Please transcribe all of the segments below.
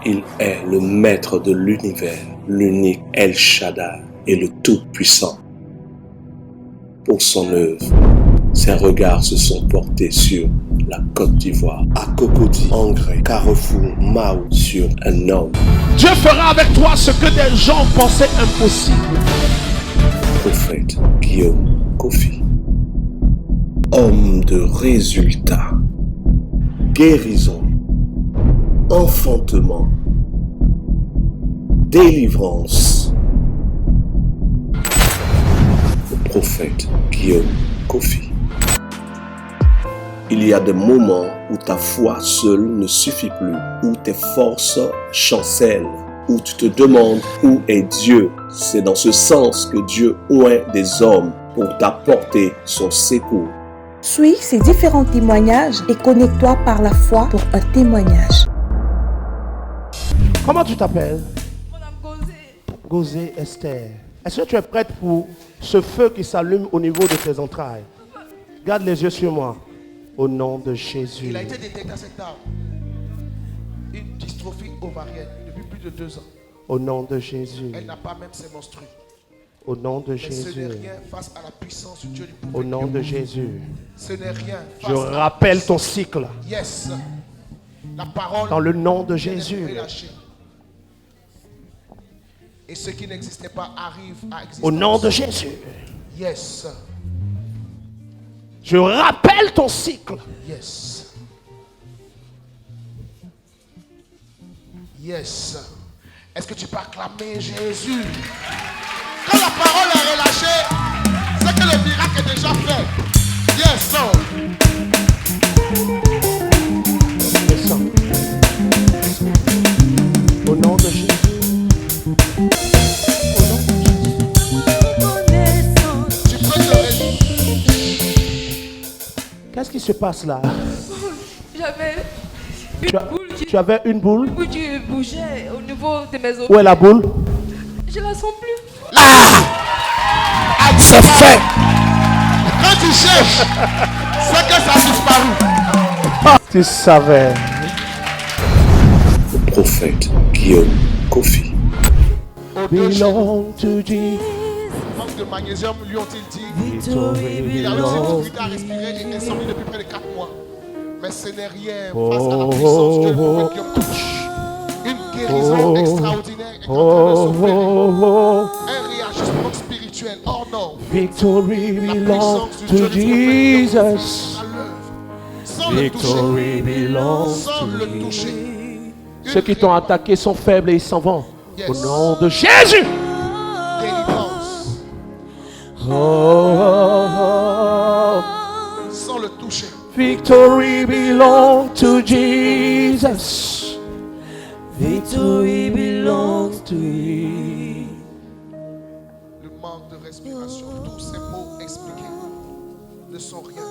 Il est le maître de l'univers, l'unique El Shaddai et le Tout-Puissant. Pour son œuvre, ses regards se sont portés sur la Côte d'Ivoire, à Cocody, Angré, Carrefour, Mao, sur un homme. Dieu fera avec toi ce que des gens pensaient impossible. Prophète Guillaume Kofi. Homme de résultats, guérison, enfantement, délivrance. Le prophète Guillaume Kofi. Il y a des moments où ta foi seule ne suffit plus, où tes forces chancellent, où tu te demandes où est Dieu. C'est dans ce sens que Dieu oint des hommes pour t'apporter son secours. Suis ces différents témoignages et connecte-toi par la foi pour un témoignage. Comment tu t'appelles? Madame Gozé. Gozé Esther. Est-ce que tu es prête pour ce feu qui s'allume au niveau de tes entrailles? Garde les yeux sur moi. Au nom de Jésus. Il a été détecté à cette dame une dystrophie ovarienne depuis plus de 2 ans. Au nom de Jésus. Elle n'a pas même ses menstrues. Au nom de Mais ce Jésus. n'est rien face à la puissance du Dieu du prophète. Au nom de Jésus. Ce n'est rien face Je à la rappelle ton puissance. cycle. Yes. La parole. Dans le nom de vient d'être Jésus. relâchée. Et ce qui n'existait pas arrive à exister. Au nom de Jésus. Yes. Je rappelle ton cycle. Yes. Yes. Est-ce que tu peux acclamer Jésus? Quand la parole est relâchée, c'est que le miracle est déjà fait. Yes. Descends. Au nom de Jésus. Tu peux te réjouir. Qu'est-ce qui se passe là? J'avais une boule Tu avais une boule? qui bougeait au niveau de mes os. Où est la boule? Je la sens plus. C'est fait! Quand tu cherches, c'est que ça a disparu. Tu savais. Le prophète Guillaume Kofi. Belong to Jesus. Manque de magnésium, lui ont-ils dit. Victory Il a aussi belongs. difficulté à respirer et insomnie depuis près de 4 mois. Mais ce n'est rien face à la puissance de Dieu du prophète Guillaume Kofi. Une guérison extraordinaire est en train de s'opérer. Un réajustement spirituel hors norme. Victory La belongs puissance du to Dieu du prophète Guillaume Jesus. Kofi à l'œuvre. Sans le toucher. Victory belongs Sans to le toucher. Ceux qui t'ont attaqué sont faibles et ils s'en vont. Yes. Au nom de Jésus. Délivrance. Oh, oh, oh. Sans le toucher. Victory belongs to Jesus. Victory belongs to Him. Le manque de respiration, tous ces mots expliqués ne sont rien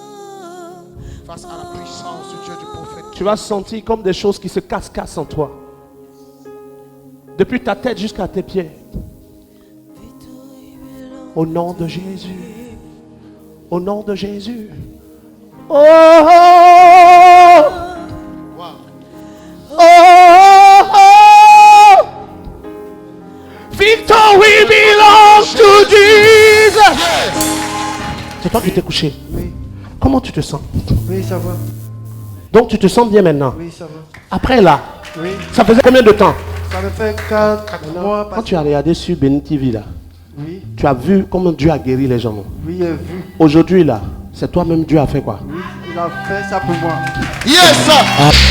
face à la puissance du Dieu du prophète. Tu vas sentir comme des choses qui se cassent en toi. Depuis ta tête jusqu'à tes pieds. Au nom de Jésus. Au nom de Jésus. Oh, oh, Wow. oh, oh. Victory belongs to Jesus. Yes. C'est toi qui t'es couché. Oui, Comment tu te sens? oui, ça va. Donc tu te sens bien maintenant. Oui, ça va. Après là, Oui, ça faisait combien de temps? ça me fait 4 mois. Quand tu as regardé sur Béni TV là, Oui, tu as vu comment Dieu a guéri les gens. Non? oui, j'ai vu. Aujourd'hui là, c'est toi-même Dieu a fait quoi? Oui, il a fait ça pour moi. Yes.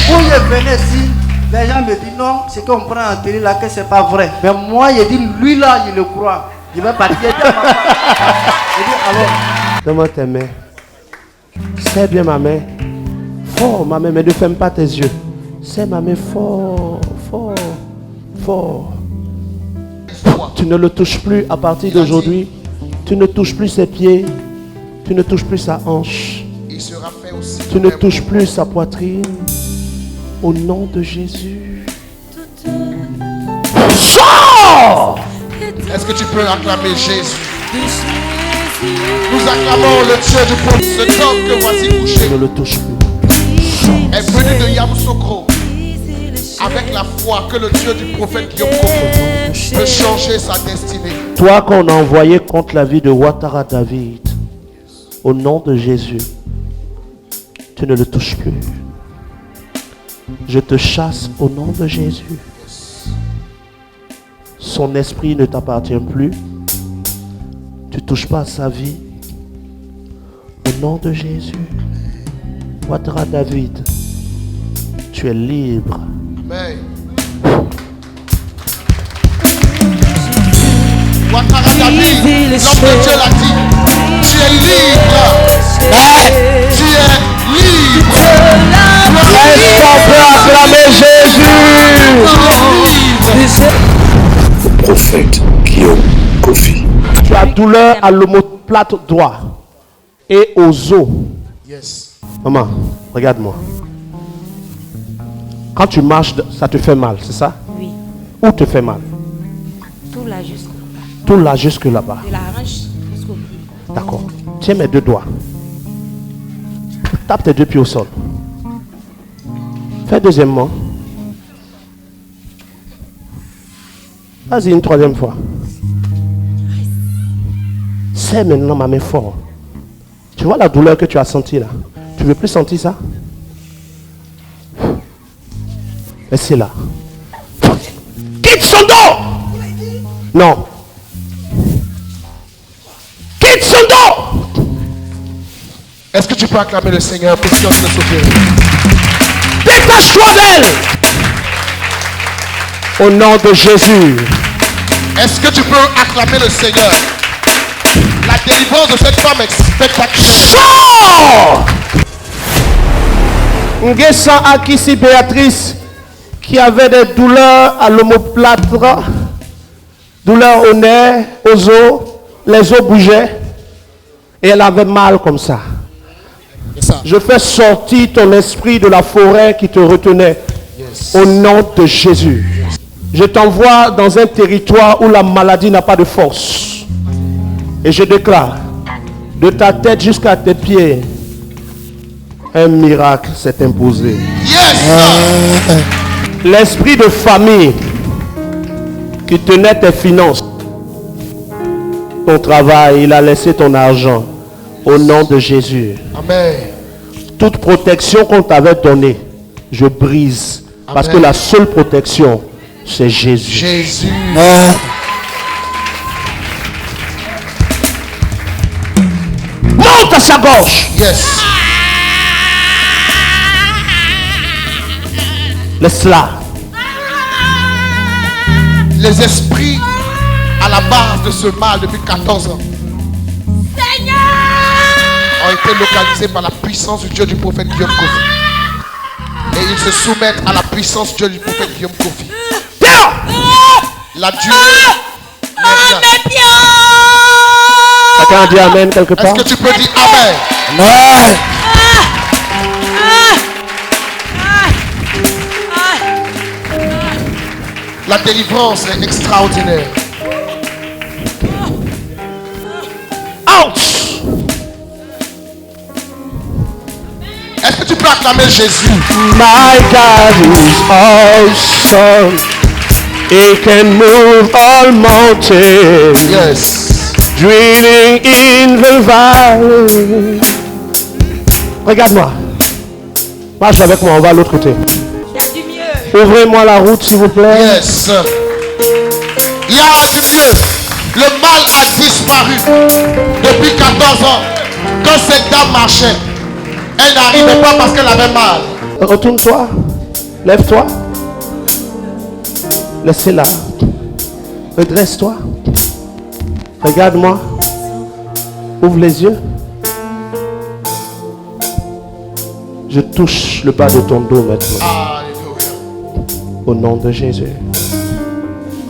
Quand je venais ici, les gens me disent non, ce qu'on prend en télé là, que c'est pas vrai. Mais moi, je dis, lui là, je le crois. Je vais partir. Je dis à ma femme. Je dis alors. Donne-moi tes mains. Serre bien ma main. Fort ma main, mais ne ferme pas tes yeux. Serre ma main fort, fort, fort. Tu ne le touches plus à partir d'aujourd'hui. Tu ne touches plus ses pieds. Tu ne touches plus sa hanche. Il sera fait aussi. Tu ne touches plus sa poitrine. Au nom de Jésus. Sors! Est-ce que tu peux acclamer Jésus? Nous acclamons le Dieu du prophète. Cet homme que voici couché Ne le touche plus. est venu de Yamoussoukro avec avec la foi que le Dieu du prophète Guillaume Kofi peut changer sa destinée. Toi qu'on a envoyé contre la vie de Ouattara David, au nom de Jésus, tu ne le touches plus. Je te chasse au nom de Jésus. Son esprit ne t'appartient plus. Tu ne touches pas à sa vie. Au nom de Jésus. Ouattara David, tu es libre. Amen. Ouattara David, l'homme de Dieu l'a dit. Tu es libre. Tu es libre. Est-ce qu'on peut acclamer Jésus? Le prophète Guillaume Kofi. Tu as douleur à l'omoplate droit et aux os. Yes. Maman, regarde-moi. Quand tu marches, ça te fait mal, c'est ça? Oui. Où te fait mal? Tout là jusqu'au bas. Tout là jusque là-bas. De la hanche jusqu'au pied. D'accord. Tiens mes deux doigts. Tape tes deux pieds au sol. Fais deuxièmement. Vas-y une troisième fois. C'est maintenant ma main fort. Tu vois la douleur que tu as sentie là? Tu ne veux plus sentir ça? Laissez là. Quitte son dos! Non. Quitte son dos! Est-ce que tu peux acclamer le Seigneur pour qu'il se sauver? Détache-toi d'elle! Au nom de Jésus. Est-ce que tu peux acclamer le Seigneur? La délivrance de cette femme est spectaculaire. Sors! Nguessa Akisi Béatrice, qui avait des douleurs à l'omoplate, douleurs au nez, aux os, les os bougeaient et elle avait mal comme ça. Je fais sortir ton esprit de la forêt qui te retenait au nom de Jésus. Je t'envoie dans un territoire où la maladie n'a pas de force. Et je déclare, de ta tête jusqu'à tes pieds, un miracle s'est imposé. Yes! L'esprit de famille qui tenait tes finances, ton travail, il a laissé ton argent. Au nom de Jésus. Amen. Toute protection qu'on t'avait donnée, je brise. Amen. Parce que la seule protection, c'est Jésus. Jésus. Monte à sa gorge. Yes. Laisse-la. Les esprits à la base de ce mal depuis 14 ans ont été localisés par la puissance du Dieu du prophète Guillaume Kofi. Et ils se soumettent à la puissance du Dieu du prophète Guillaume Kofi. La durée n'est rien. Quelqu'un dit Amen quelque part? Est-ce que tu peux dire Amen? Amen. La délivrance est extraordinaire. Out. Est-ce que tu peux acclamer Jésus? My God is awesome. He can move all mountains. Yes. Drilling in the valley. Regarde-moi. Marche avec moi, on va à l'autre côté. Ouvrez-moi la route, s'il vous plaît. Yes. Il y a du mieux. Le mal a disparu depuis 14 ans. Quand cette dame marchait, elle n'arrivait pas parce qu'elle avait mal. Retourne-toi. Lève-toi. Laissez-la. Redresse-toi. Regarde-moi. Ouvre les yeux. Je touche le bas de ton dos maintenant. Alléluia. Au nom de Jésus.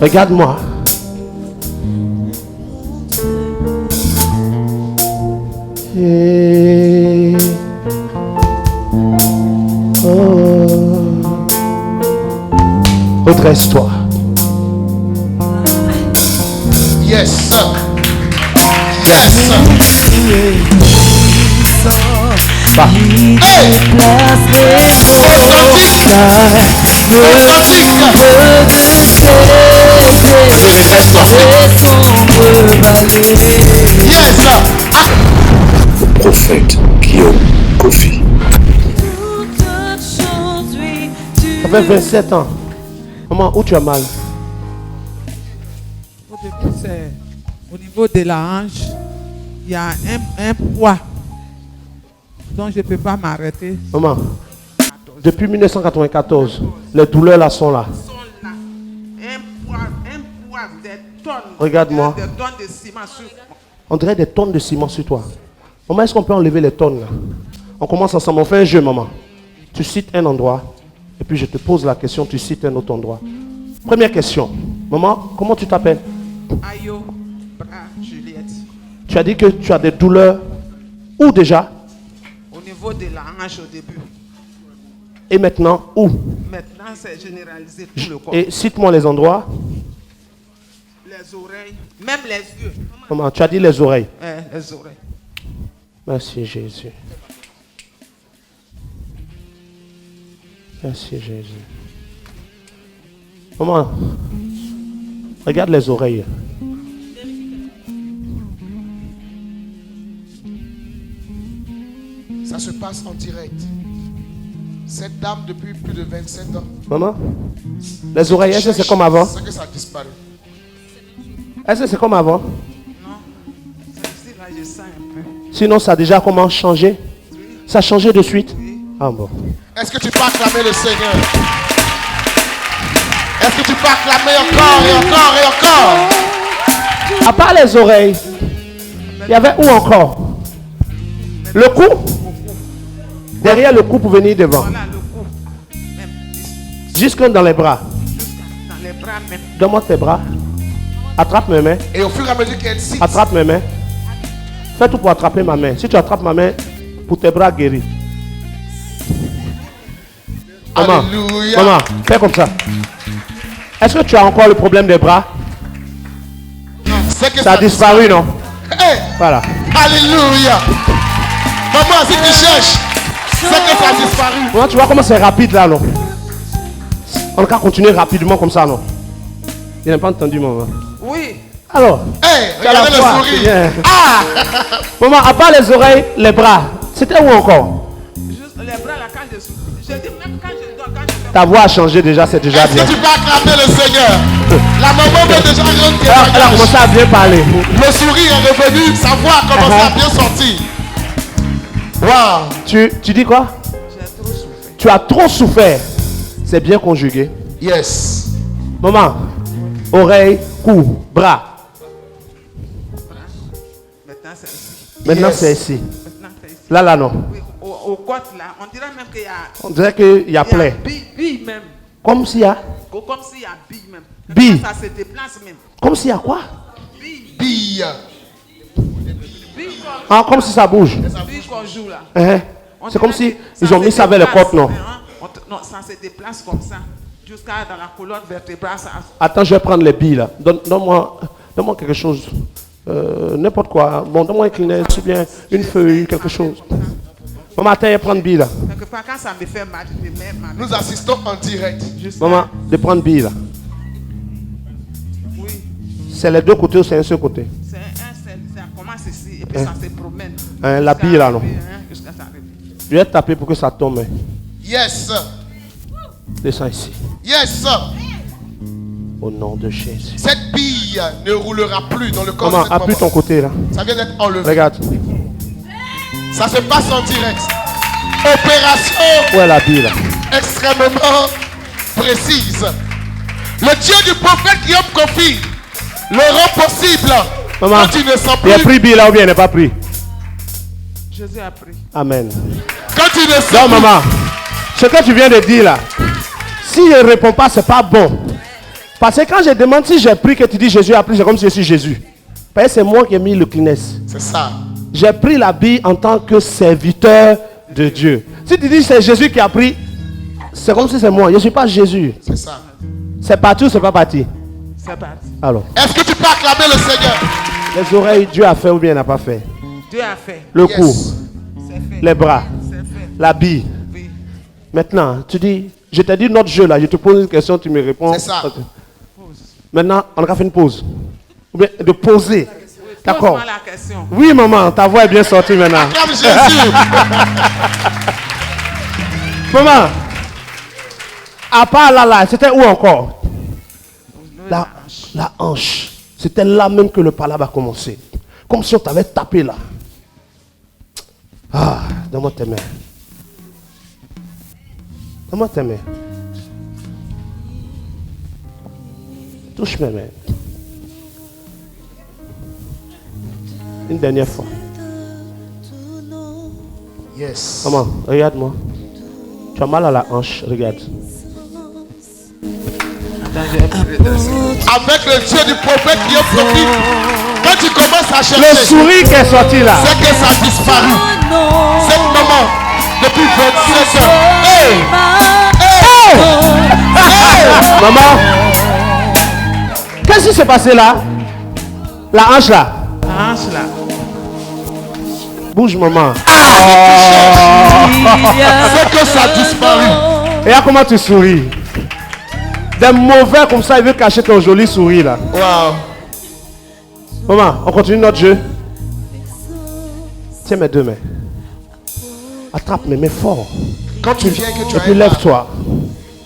Regarde-moi. Et... Oh. Redresse-toi. Yes. Yes. Va. Hey! Le prophète Guillaume Kofi. Ça fait 27 ans. Maman, où tu as mal? Au début, c'est au niveau de la hanche. Il y a un poids dont je ne peux pas m'arrêter. Maman, depuis 1994, les douleurs là sont là. Un poids, des tonnes. Regarde-moi. Des tonnes de ciment sur moi. On dirait des tonnes de ciment sur toi. Maman, est-ce qu'on peut enlever les tonnes là? On commence ensemble, on fait un jeu, maman. Tu cites un endroit, et puis je te pose la question, tu cites un autre endroit. Première question. Maman, comment tu t'appelles? Ayo, Bra, Juliette. Tu as dit que tu as des douleurs. Où déjà? Au niveau de la hanche au début. Et maintenant, où? Maintenant, c'est généralisé tout le corps. Et cite-moi les endroits. Les oreilles, même les yeux. Maman, tu as dit les oreilles. Les oreilles. Merci Jésus. Merci Jésus. Maman, regarde les oreilles. Ça se passe en direct. Cette dame depuis plus de 27 ans. Maman, les oreilles, est-ce que c'est comme avant? C'est que ça a disparu. Est-ce que c'est comme avant? Non, c'est ici là, je sens un peu. Sinon, ça a déjà comment changé? Ça a changé de suite? Ah bon. Est-ce que tu peux acclamer le Seigneur? Est-ce que tu peux acclamer encore et encore et encore? À part les oreilles, il y avait où encore? Le cou? Derrière le cou pour venir devant. Voilà le cou. Même Jusque dans les bras. dans les bras même. Donne-moi tes bras. Attrape mes mains. Et au fur et à mesure qu'elle cite, Attrape mes mains. Fais tout pour attraper ma main. Si tu attrapes ma main, pour tes bras guéris. Maman, Alléluia. maman, fais comme ça. Est-ce que tu as encore le problème des bras? c'est que Ça a disparu, non? Hey, Voilà. alléluia. Maman, si tu cherches, c'est que ça a disparu. Maman, tu vois comment c'est rapide là, non? On va continuer rapidement comme ça, non? Il n'a pas entendu, maman. Oui. Alors, Hey, tu as la regardez le foi, sourire. c'est bien. Maman, à part les oreilles, les bras, c'était où encore? Juste les bras là, quand je suis. Je dis même quand je dors, quand je fais. Ta voix a changé déjà, c'est déjà Est-ce bien. que tu peux acclamer le Seigneur? La maman veut déjà rendre Elle a témoignage. commencé à bien parler. Le sourire est revenu, sa voix a commencé à bien sortir. Wow. Tu dis quoi? J'ai trop souffert. Tu as trop souffert. C'est bien conjugué. Yes. Maman, oreille, cou, bras. Maintenant c'est ici. Maintenant, Yes. c'est ici. Maintenant c'est ici. Là, non. Oui, au côte là, on dirait même qu'il y a. On dirait qu'il y a plein. Bille même. Comme s'il y a. Comme s'il y a bille même. Bille. Ça se déplace même. Comme s'il y a quoi? Bille. Bille. Bille Ah, comme si ça bouge. qu'on joue là. Hein? On C'est comme dirait si que ils ont se mis ça vers les déplace, côtes, non? hein. Non, ça se déplace comme ça. Jusqu'à dans la colonne vertébrale. Ça... Attends, je vais prendre les billes là. Donne-moi quelque chose. N'importe quoi. Bon, donne-moi un Kleenex ou bien une feuille, quelque chose. Maman, attends, je vais prendre billes là. Quelquefois, quand ça me fait mal, je me mets ma main. Nous assistons en direct. Juste Maman, là. de prendre billes là. Oui. C'est les deux côtés ou c'est un seul côté? C'est ça commence ici et puis ça se promène. Hein, la Jusqu'à bille, là, non? arriver, hein, jusqu'à ça arrive. Je vais taper pour que ça tombe. hein. Yes. Descends ici. Yes. Au nom de Jésus. Cette bille ne roulera plus dans le corps Maman, de cette appuie maman. ton côté là. Ça vient d'être enlevé. Regarde. Ça se passe en direct. Opération Où est la bille là? extrêmement précise. Le Dieu du prophète Guillaume Kofi le rend possible. Maman, Quand tu ne sens il a plus, pris bille là ou bien il n'a pas pris? Jésus a pris. Amen. quand tu ne sens Non, plus, maman. Ce que tu viens de dire là, si il ne répond pas, c'est pas bon. Parce que quand je demande si j'ai pris, que tu dis Jésus a pris, c'est comme si je suis Jésus. Parce que c'est moi qui ai mis le Kleenex. c'est ça. J'ai pris la bille en tant que serviteur de Dieu. Si tu dis c'est Jésus qui a pris, c'est comme si c'est moi. Je ne suis pas Jésus. C'est ça. C'est parti ou c'est pas parti? C'est parti. Alors, Est-ce que tu peux acclamer le Seigneur? les oreilles, Dieu a fait ou bien il n'a pas fait? Dieu a fait. Le Yes. cou, C'est fait. les bras, C'est fait. la bille. Oui. Maintenant, tu dis, Je t'ai dit notre jeu là, je te pose une question, tu me réponds. C'est ça. Maintenant, on a fait une pause. Ou bien de poser. D'accord. Pose-moi la question. Oui, maman, ta voix est bien sortie maintenant. Acclame Jésus. Maman, à part là, c'était où encore? La hanche. C'était là même que le palabre a commencé. Comme si on t'avait tapé là. Ah, donne-moi tes mains. Donne-moi tes mains. Touche mes mains. Une dernière fois. Yes. Maman, regarde-moi. Tu as mal à la hanche, regarde. Avec le Dieu du prophète qui est profite, quand tu commences à chercher, Le sourire qui est sorti là. c'est que ça a disparu. Cette maman, depuis 27 ans. Hey! Hey! Maman, qu'est-ce qui s'est passé là? La hanche là. La hanche là. Bouge, maman. C'est que ça a disparu. Et là, comment tu souris? Des mauvais comme ça, il veut cacher ton joli sourire là. Wow. Maman, on continue notre jeu. Tiens mes deux mains. Attrape mes mains fort. Quand tu viens que tu Et as puis un mal, lève-toi.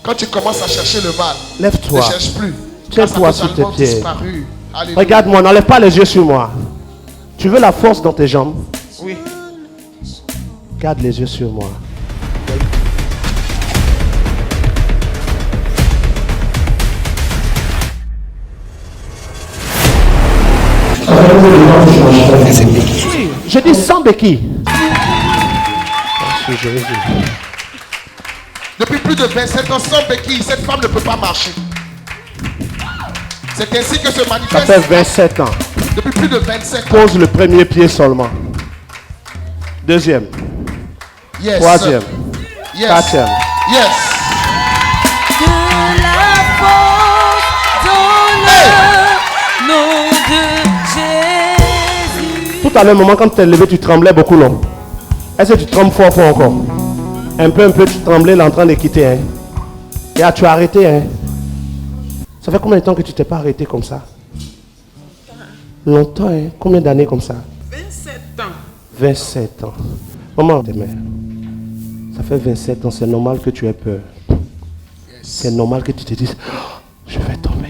quand tu commences à chercher le mal, Lève-toi. ne cherche plus. Tiens-toi Car ça a sur tes totalement pieds. disparu. Alléluia. Regarde-moi, n'enlève pas les yeux sur moi. Tu veux la force dans tes jambes? Oui. Garde les yeux sur moi. Je dis sans béquille. Merci Jésus. Depuis plus de 27 ans sans béquille, cette femme ne peut pas marcher. C'est ainsi que se Ça manifeste fait 27 ans. depuis plus de 27 ans. Pose le premier pied seulement. Deuxième. Yes. Troisième. Yes. Quatrième. Yes. De la force dans le nom de Jésus. Tout à l'heure, maman, quand tu t'es levé, tu tremblais beaucoup, non? Est-ce que tu trembles fort encore? Un peu, tu tremblais là en train de quitter. Hein? Et là, tu as arrêté. Hein? Ça fait combien de temps que tu t'es pas arrêté comme ça? Longtemps, hein? Combien d'années comme ça? 27 ans. 27 ans. Maman, tes mains. Ça fait 27 ans, c'est normal que tu aies peur. C'est normal que tu te dises, oh, je vais tomber.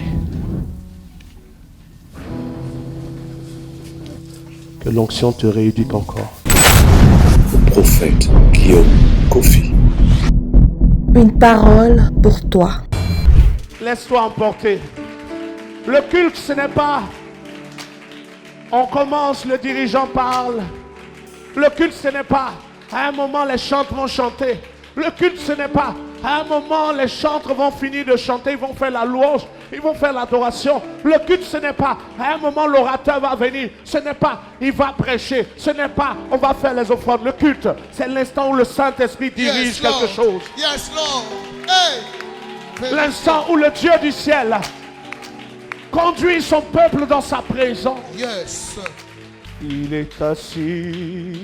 Que l'onction te rééduque encore. Le prophète Guillaume Kofi. Une parole pour toi. Laisse-toi emporter. Le culte, ce n'est pas on commence, le dirigeant parle. Le culte, ce n'est pas à un moment les chantres vont chanter. Le culte, ce n'est pas à un moment les chantres vont finir de chanter, ils vont faire la louange, ils vont faire l'adoration. Le culte, ce n'est pas à un moment l'orateur va venir. Ce n'est pas il va prêcher. Ce n'est pas on va faire les offrandes. Le culte, c'est l'instant où le Saint-Esprit dirige Yes, Lord. quelque chose. Yes, Lord. Hey. L'instant où le Dieu du ciel conduit son peuple dans sa présence. Yes. Il est assis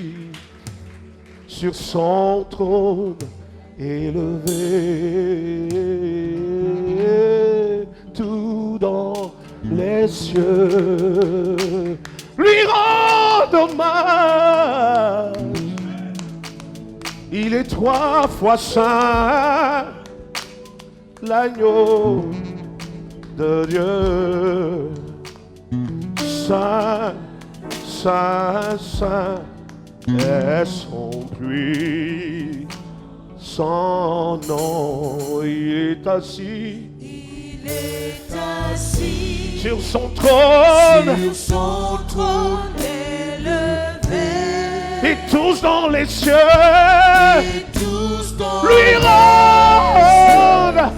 sur son trône élevé, tout dans les cieux. Lui rend hommage. Il est 3 fois saint, l'agneau de Dieu. Saint, saint, saint est son puits, son nom. Il est assis sur son trône, élevé. et tous dans les cieux lui rendent.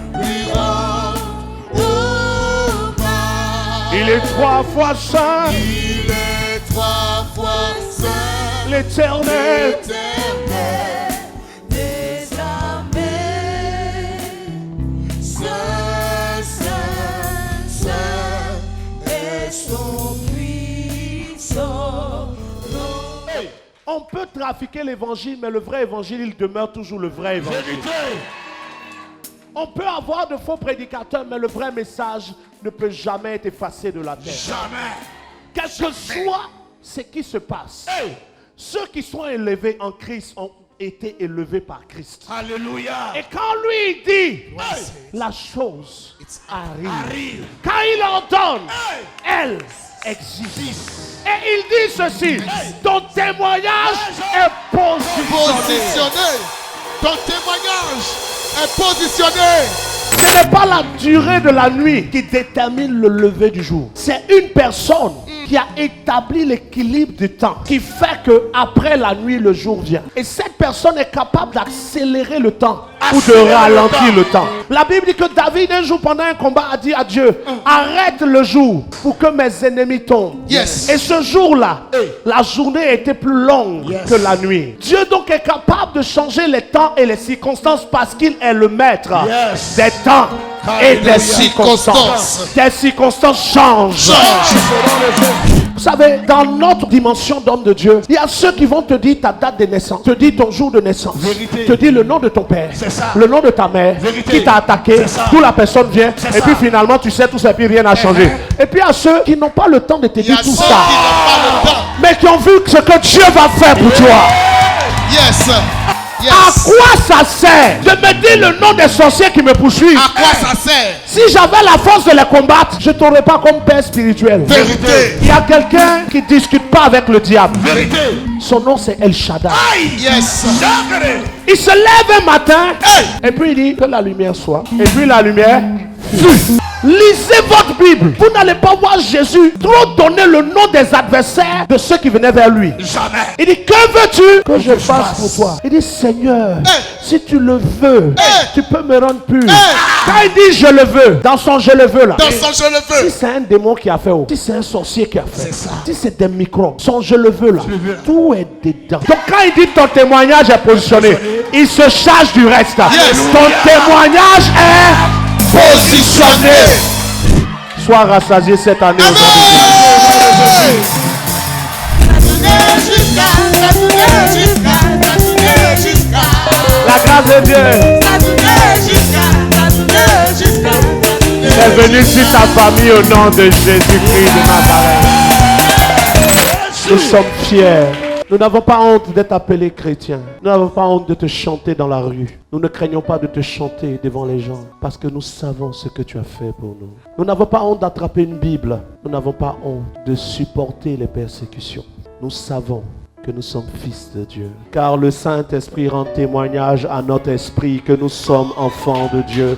Il est 3 fois saint, Il est 3 fois saint, l'Éternel. Des armées. Saint, saint, saint est son puissant nom. On peut trafiquer l'évangile, mais le vrai évangile, il demeure toujours le vrai évangile. On peut avoir de faux prédicateurs, mais le vrai message ne peut jamais être effacé de la terre. Jamais. Quel que soit ce qui se passe, ceux qui sont élevés en Christ ont été élevés par Christ. Alléluia. Et quand lui dit, la chose arrive. Quand il ordonne, elle existe. Et il dit ceci, ton témoignage est positionné. Ton témoignage est positionné. Ce n'est pas la durée de la nuit qui détermine le lever du jour. C'est une personne qui a établi l'équilibre du temps, qui fait que après la nuit, le jour vient. Et cette personne est capable d'accélérer le temps ou de ralentir le temps. La Bible dit que David, un jour pendant un combat, a dit à Dieu, arrête le jour pour que mes ennemis tombent. Yes. Et ce jour-là, la journée était plus longue que la nuit. Dieu donc est capable de changer les temps et les circonstances parce qu'il est le maître des temps et des circonstances. Des circonstances changent. Vous savez, dans notre dimension d'homme de Dieu, il y a ceux qui vont te dire ta date de naissance, te dire ton jour de naissance, te dire le nom de ton père, le nom de ta mère, qui t'a attaqué, d'où la personne vient, et puis finalement tu sais tout ça, puis rien n'a changé. Et puis il y a ceux qui n'ont pas le temps de te dire tout ça, mais qui ont vu ce que Dieu va faire pour toi. Yes. À quoi ça sert de me dire le nom des sorciers qui me poursuivent? À quoi ça sert? Si j'avais la force de les combattre, je ne t'aurais pas comme père spirituel. Vérité. Il y a quelqu'un qui ne discute pas avec le diable. Vérité. Son nom c'est El Shaddai. Yes. Il se lève un matin et puis il dit que la lumière soit. Et puis la lumière fut. Lisez votre Bible. Vous n'allez pas voir Jésus trop donner le nom des adversaires de ceux qui venaient vers lui. Jamais. Il dit, que veux-tu que je fasse pour toi? Il dit, Seigneur, si tu le veux, tu peux me rendre pur. Quand il dit je le veux, dans son je le veux là, Dans son je le veux. si c'est un démon qui a fait, si c'est un sorcier qui a fait, si c'est des microbes, son je le veux là, tout est dedans. Donc quand il dit ton témoignage est positionné, il se charge du reste. Ton témoignage est positionné. Sois rassasié cette année. La grâce de Dieu est venue sur ta famille au nom de Jésus-Christ de Nazareth. Nous sommes fiers. Nous n'avons pas honte d'être appelés chrétiens. Nous n'avons pas honte de te chanter dans la rue. Nous ne craignons pas de te chanter devant les gens parce que nous savons ce que tu as fait pour nous. Nous n'avons pas honte d'attraper une Bible. Nous n'avons pas honte de supporter les persécutions. Nous savons que nous sommes fils de Dieu. Car le Saint-Esprit rend témoignage à notre esprit que nous sommes enfants de Dieu.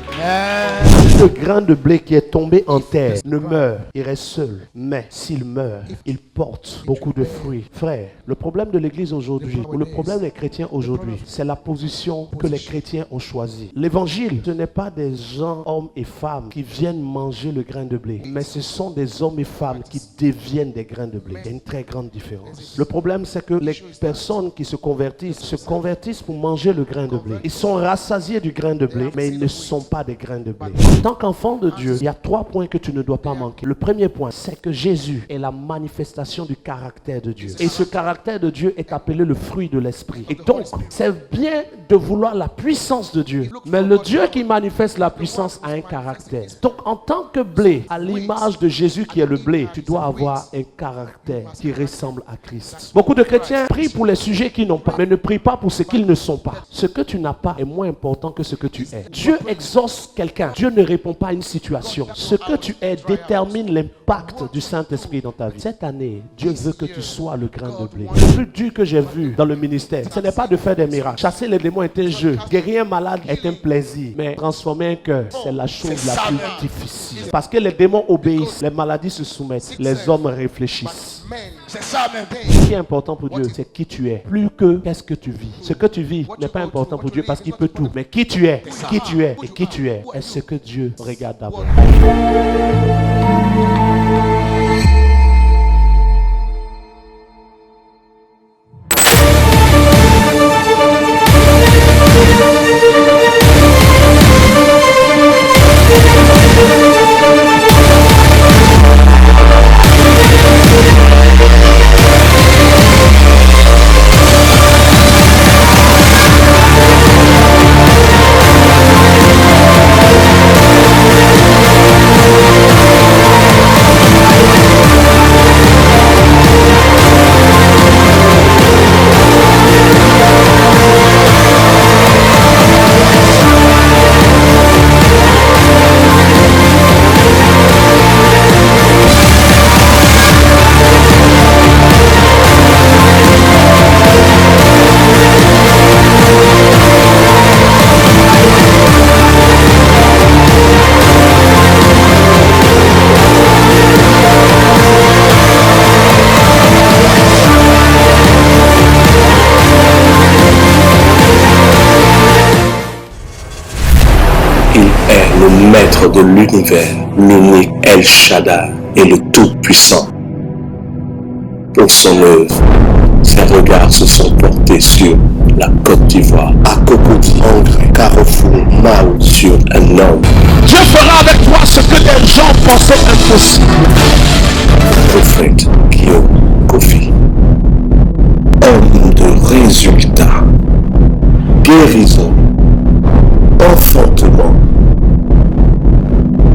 Le grain de blé qui est tombé en terre ne meurt, il reste seul. Mais s'il meurt, il porte beaucoup de fruits. Frère, le problème de l'Église aujourd'hui, ou le problème des chrétiens aujourd'hui, c'est la position que les chrétiens ont choisie. L'évangile, ce n'est pas des gens, hommes et femmes, qui viennent manger le grain de blé, mais ce sont des hommes et femmes qui deviennent des grains de blé. Il y a une très grande différence. Le problème, c'est que les personnes qui se convertissent pour manger le grain de blé. Ils sont rassasiés du grain de blé, mais ils ne sont pas des grains de blé. En tant qu'enfant de Dieu, il y a 3 points que tu ne dois pas manquer. Le premier point, c'est que Jésus est la manifestation du caractère de Dieu. Et ce caractère de Dieu est appelé le fruit de l'esprit. Et donc, c'est bien de vouloir la puissance de Dieu. Mais le Dieu qui manifeste la puissance a un caractère. Donc, en tant que blé, à l'image de Jésus qui est le blé, tu dois avoir un caractère qui ressemble à Christ. Beaucoup de chrétiens prient pour les sujets qu'ils n'ont pas, mais ne prient pas pour ce qu'ils ne sont pas. Ce que tu n'as pas est moins important que ce que tu es. Dieu exauce quelqu'un. Dieu ne répond pas à une situation. Ce que tu es détermine l'impact du Saint-Esprit dans ta vie. Cette année, Dieu veut que tu sois le grain de blé. Le plus dur que j'ai vu dans le ministère, ce n'est pas de faire des miracles. Chasser les démons est un jeu. Guérir un malade est un plaisir. Mais transformer un cœur, c'est la chose la plus difficile. Parce que les démons obéissent, les maladies se soumettent, les hommes réfléchissent. C'est ça même. Ce qui est important pour Dieu, c'est qui tu es. Plus que qu'est-ce que tu vis. Ce que tu vis n'est pas important pour Dieu parce qu'il peut tout. Mais qui tu es et qui tu es est ce que Dieu regarde d'abord. de l'univers, l'unique El Shaddai est le Tout-Puissant. Pour son œuvre, ses regards se sont portés sur la Côte d'Ivoire, à Cocody, Angers, Carrefour, Mao, sur un homme. Dieu fera avec toi ce que des gens pensaient impossible. Prophète Guillaume Kofi. Homme de résultats, guérison, enfantement,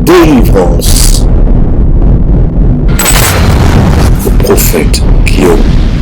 délivrance. Le prophète Guillaume